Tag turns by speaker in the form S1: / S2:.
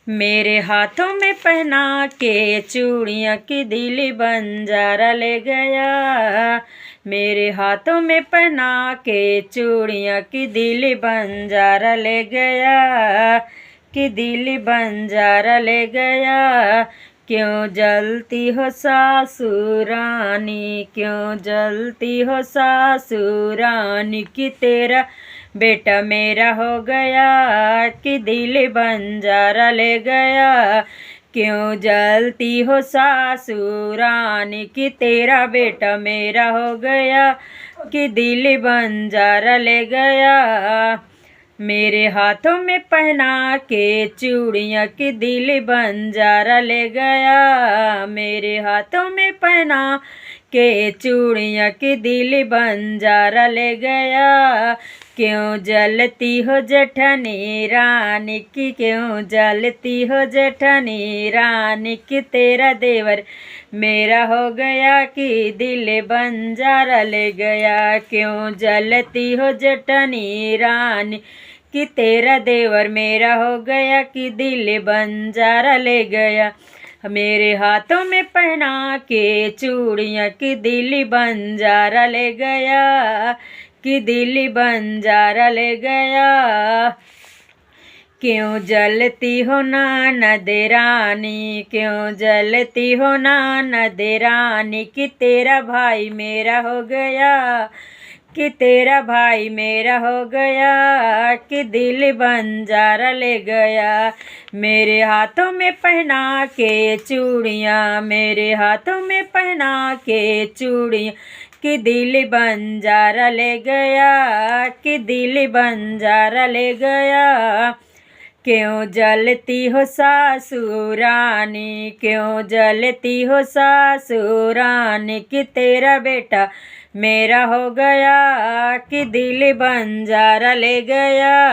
S1: मेरे हाथों में पहना के चूड़ियाँ की दिल बंजारा ले गया। मेरे हाथों में पहना के चूड़ियाँ की दिल बंजारा ले गया, कि दिल बंजारा ले गया। क्यों जलती हो सासुरानी, क्यों जलती हो सासुरानी, कि तेरा बेटा मेरा हो गया, कि दिल बंजारा ले गया। क्यों जलती हो सासुरानी, कि तेरा बेटा मेरा हो गया, कि दिल बंजारा ले गया। मेरे हाथों में पहना के चूड़ियाँ की दिल बंजारा ले गया। मेरे हाथों में पहना के चूड़ियाँ की दिल बंजारा ले गया। क्यों जलती हो जेठनी रानी, की क्यों जलती हो जेठनी रानी, कि तेरा देवर मेरा हो गया, कि दिल बंजारा ले गया। क्यों जलती हो जेठनी रानी, कि तेरा देवर मेरा हो गया, कि दिल बंजारा ले गया। मेरे हाथों में पहना के चूड़ियाँ की दिल बंजारा ले गया, कि दिल बंजारा ले गया। क्यों जलती हो ननद रानी, क्यों जलती हो ननद रानी, कि तेरा भाई मेरा हो गया, कि तेरा भाई मेरा हो गया, कि दिल बंजारा ले गया। मेरे हाथों में पहना के चूड़ियाँ, मेरे हाथों में पहना के चूड़ियाँ, कि दिल बंजारा ले गया, कि दिल बंजारा ले गया। क्यों जलती हो सासुरानी, क्यों जलती हो सासुरानी, कि तेरा बेटा मेरा हो गया, कि दिल बंजारा ले गया।